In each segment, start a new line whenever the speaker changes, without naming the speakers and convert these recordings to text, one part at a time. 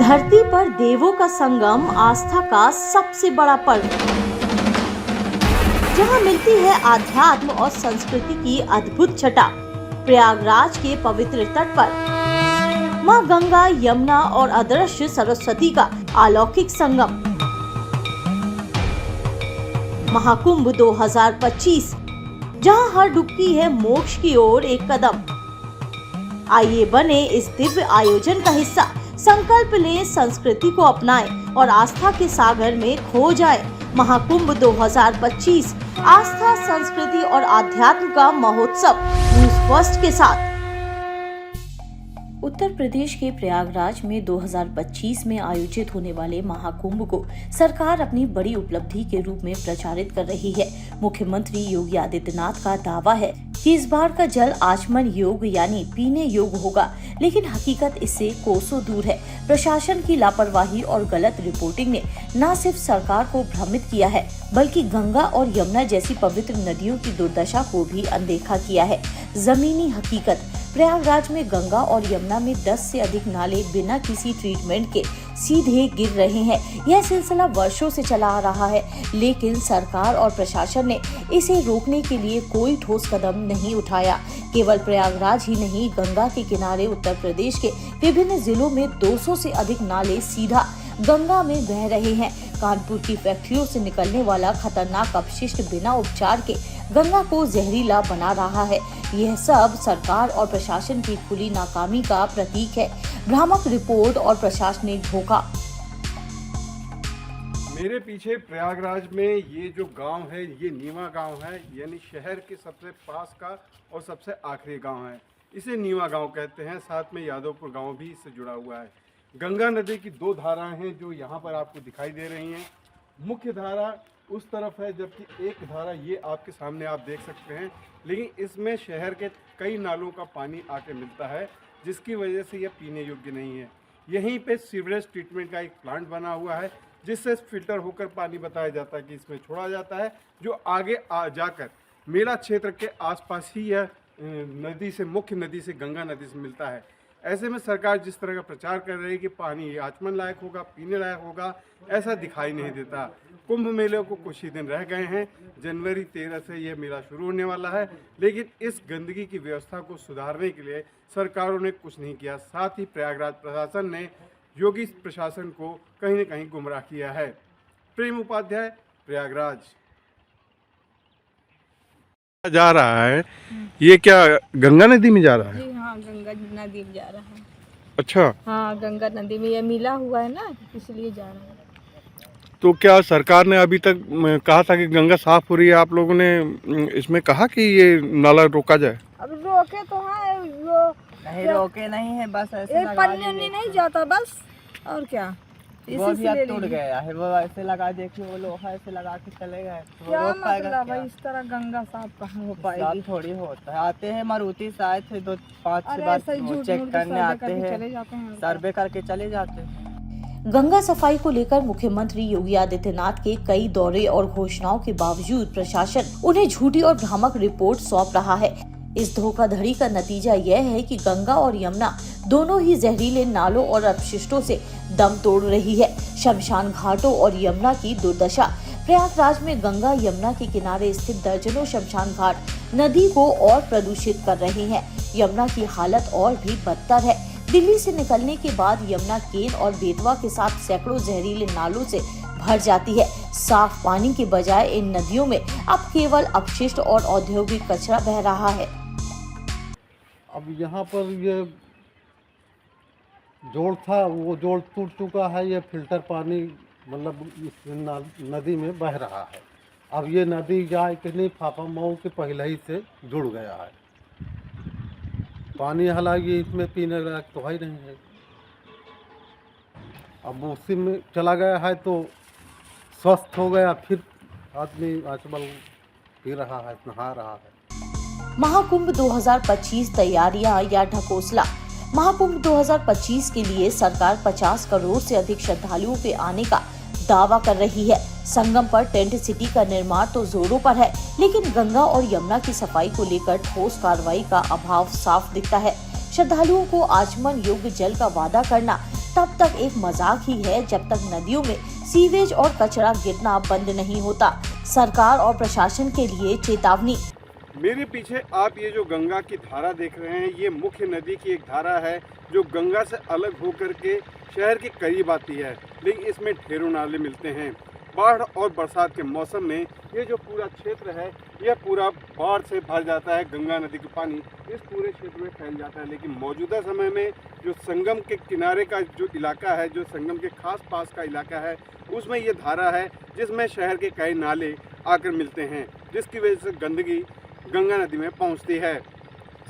धरती पर देवों का संगम, आस्था का सबसे बड़ा पर्व, जहां मिलती है आध्यात्म और संस्कृति की अद्भुत छटा। प्रयागराज के पवित्र तट पर मां गंगा, यमुना और अदृश्य सरस्वती का अलौकिक संगम। महाकुंभ 2025, जहां हर डुबकी है मोक्ष की ओर एक कदम। आइए बने इस दिव्य आयोजन का हिस्सा, संकल्प लें, संस्कृति को अपनाएं और आस्था के सागर में खो जाएं। महाकुंभ 2025, आस्था, संस्कृति और आध्यात्म का महोत्सव, न्यूज़ फर्स्ट के साथ। उत्तर प्रदेश के प्रयागराज में 2025 में आयोजित होने वाले महाकुंभ को सरकार अपनी बड़ी उपलब्धि के रूप में प्रचारित कर रही है। मुख्यमंत्री योगी आदित्यनाथ का दावा है कि इस बार का जल आचमन योग यानी पीने योग्य होगा, लेकिन हकीकत इससे कोसों दूर है। प्रशासन की लापरवाही और गलत रिपोर्टिंग ने न सिर्फ सरकार को भ्रमित किया है, बल्कि गंगा और यमुना जैसी पवित्र नदियों की दुर्दशा को भी अनदेखा किया है। जमीनी हकीकत, प्रयागराज में गंगा और यमुना में 10 से अधिक नाले बिना किसी ट्रीटमेंट के सीधे गिर रहे हैं। यह सिलसिला वर्षों से चला आ रहा है, लेकिन सरकार और प्रशासन ने इसे रोकने के लिए कोई ठोस कदम नहीं उठाया। केवल प्रयागराज ही नहीं, गंगा के किनारे उत्तर प्रदेश के विभिन्न जिलों में 200 से अधिक नाले सीधा गंगा में बह रहे हैं। कानपुर की फैक्ट्रियों से निकलने वाला खतरनाक अपशिष्ट बिना उपचार के गंगा को जहरीला बना रहा है। यह सब सरकार और प्रशासन की खुली नाकामी का प्रतीक है। भ्रामक रिपोर्ट और प्रशासनिक धोखा।
मेरे पीछे प्रयागराज में ये जो गांव है, ये नीवा गांव है, यानी शहर के सबसे पास का और सबसे आखिरी गांव है। इसे नीवा गांव कहते हैं। साथ में यादवपुर गांव भी इससे जुड़ा हुआ है। गंगा नदी की 2 धाराएं हैं जो यहाँ पर आपको दिखाई दे रही हैं। मुख्य धारा उस तरफ है, जबकि एक धारा ये आपके सामने आप देख सकते हैं। लेकिन इसमें शहर के कई नालों का पानी आके मिलता है, जिसकी वजह से यह पीने योग्य नहीं है। यहीं पे सीवरेज ट्रीटमेंट का एक प्लांट बना हुआ है, जिससे फिल्टर होकर पानी बताया जाता है कि इसमें छोड़ा जाता है, जो आगे जाकर मेला क्षेत्र के आसपास ही यह नदी से, मुख्य नदी से, गंगा नदी से मिलता है। ऐसे में सरकार जिस तरह का प्रचार कर रही है कि पानी आचमन लायक होगा, पीने लायक होगा, ऐसा दिखाई नहीं देता। कुंभ मेले को कुछ ही दिन रह गए हैं। जनवरी 13 से यह मेला शुरू होने वाला है, लेकिन इस गंदगी की व्यवस्था को सुधारने के लिए सरकारों ने कुछ नहीं किया। साथ ही प्रयागराज प्रशासन ने योगी प्रशासन को कहीं न कहीं गुमराह किया है। प्रेम उपाध्याय, प्रयागराज।
जा रहा है, ये क्या गंगा नदी में जा रहा है?
जी हाँ, गंगा नदी में जा रहा है।
अच्छा,
हाँ, गंगा नदी में ये मिला हुआ है ना, इसलिए जा रहा है।
तो क्या सरकार ने अभी तक कहा था कि गंगा साफ हो रही है? आप लोगों ने इसमें कहा कि ये नाला रोका जाए?
अब रोके तो है, वो
नहीं रोके नहीं है, बस ऐसे
एक पन्नी नहीं जाता बस, और क्या।
वो भी अब टूट गया है, वो ऐसे लगा, देखिए वो लोहा ऐसे लगा के चले गए।
क्या मतलब है, इस तरह गंगा साफ कहाँ हो पाएगी?
थोड़ी होता है। आते हैं मारुति से, आए थे 2-5 बार चेक करने आते हैं, सर्वे करके चले जाते हैं।
गंगा सफाई को लेकर मुख्यमंत्री योगी आदित्यनाथ के कई दौरे और घोषणाओं के बावजूद प्रशासन उन्हें झूठी और भ्रामक रिपोर्ट सौंप रहा है। इस धोखाधड़ी का नतीजा यह है कि गंगा और यमुना दोनों ही जहरीले नालों और अपशिष्टों से दम तोड़ रही है। शमशान घाटों और यमुना की दुर्दशा। प्रयागराज में गंगा यमुना के किनारे स्थित दर्जनों शमशान घाट नदी को और प्रदूषित कर रहे हैं। यमुना की हालत और भी बदतर है। दिल्ली से निकलने के बाद यमुना केन और बेतवा के साथ सैकड़ों जहरीले नालों से भर जाती है। साफ पानी के बजाय इन नदियों में अब केवल अपशिष्ट और औद्योगिक कचरा बह रहा है।
अब यहाँ पर ये जोड़ था, वो जोड़ टूट चुका है। ये फिल्टर पानी मतलब इस नदी में बह रहा है। अब ये नदी जाए कि नहीं, फाफा मऊ के पहले ही से जुड़ गया है। पानी हालांकि इसमें पीने लायक तो है नहीं है। अब उसी में चला गया है तो स्वस्थ हो गया, फिर आदमी आजकल पी रहा है, नहा रहा है।
महाकुंभ 2025 तैयारियां या ढकोसला। महाकुंभ 2025 के लिए सरकार 50 करोड़ से अधिक श्रद्धालुओं के आने का दावा कर रही है। संगम पर टेंट सिटी का निर्माण तो जोरों पर है, लेकिन गंगा और यमुना की सफाई को लेकर ठोस कार्रवाई का अभाव साफ दिखता है। श्रद्धालुओं को आचमन योग्य जल का वादा करना तब तक एक मजाक ही है जब तक नदियों में सीवेज और कचरा गिरना बंद नहीं होता। सरकार और प्रशासन के लिए चेतावनी।
मेरे पीछे आप ये जो गंगा की धारा देख रहे हैं, ये मुख्य नदी की एक धारा है जो गंगा से अलग होकर के शहर के करीब आती है, लेकिन इसमें ढेरों नाले मिलते हैं। बाढ़ और बरसात के मौसम में ये जो पूरा क्षेत्र है, यह पूरा बाढ़ से भर जाता है। गंगा नदी का पानी इस पूरे क्षेत्र में फैल जाता है, लेकिन मौजूदा समय में जो संगम के किनारे का जो इलाका है, जो संगम के खास पास का इलाका है, उसमें ये धारा है जिसमें शहर के कई नाले आकर मिलते हैं, जिसकी वजह से गंदगी गंगा नदी में पहुंचती है।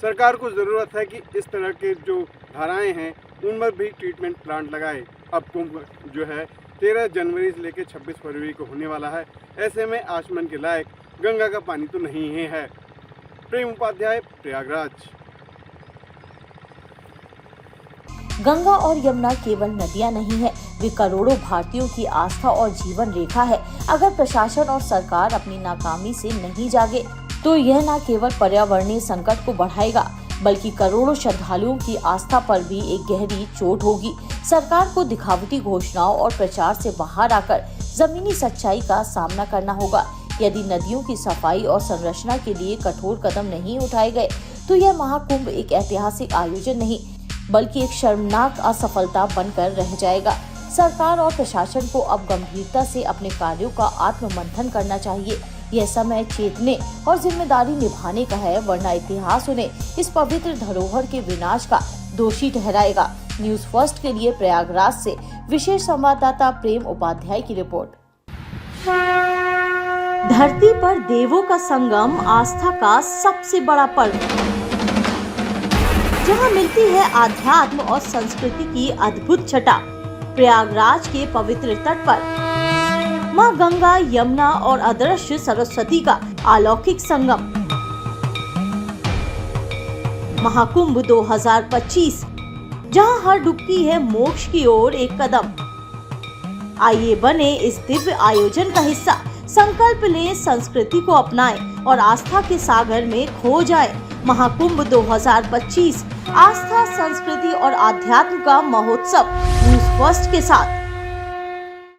सरकार को ज़रूरत है कि इस तरह के जो धाराएं हैं उनमें भी ट्रीटमेंट प्लांट लगाए। अब कुंभ जो है 13 जनवरी से लेकर 26 फरवरी को होने वाला है। ऐसे में आचमन के लायक गंगा का पानी तो नहीं ही है। प्रेम उपाध्याय, प्रयागराज।
गंगा और यमुना केवल नदियां नहीं है, वे करोड़ों भारतीयों की आस्था और जीवन रेखा है। अगर प्रशासन और सरकार अपनी नाकामी से नहीं जागे तो यह न केवल पर्यावरणीय संकट को बढ़ाएगा, बल्कि करोड़ों श्रद्धालुओं की आस्था पर भी एक गहरी चोट होगी। सरकार को दिखावटी घोषणाओं और प्रचार से बाहर आकर जमीनी सच्चाई का सामना करना होगा। यदि नदियों की सफाई और संरक्षण के लिए कठोर कदम नहीं उठाए गए तो यह महाकुंभ एक ऐतिहासिक आयोजन नहीं, बल्कि एक शर्मनाक असफलता बनकर रह जाएगा। सरकार और प्रशासन को अब गंभीरता से अपने कार्यों का आत्ममंथन करना चाहिए। यह समय चेतने और जिम्मेदारी निभाने का है, वरना इतिहास उन्हें इस पवित्र धरोहर के विनाश का दोषी ठहराएगा। न्यूज़ फर्स्ट के लिए प्रयागराज से विशेष संवाददाता प्रेम उपाध्याय की रिपोर्ट। धरती पर देवों का संगम, आस्था का सबसे बड़ा पर्व, जहां मिलती है आध्यात्म और संस्कृति की अद्भुत छटा। प्रयागराज के पवित्र तट पर मां गंगा, यमुना और अदृश्य सरस्वती का अलौकिक संगम। महाकुंभ 2025, जहां हर डुबकी है मोक्ष की ओर एक कदम। आइए बने इस दिव्य आयोजन का हिस्सा। संकल्प लें, संस्कृति को अपनाएं और आस्था के सागर में खो जाएं। महाकुंभ 2025, आस्था, संस्कृति और आध्यात्म का महोत्सव। न्यूज़ फर्स्ट के साथ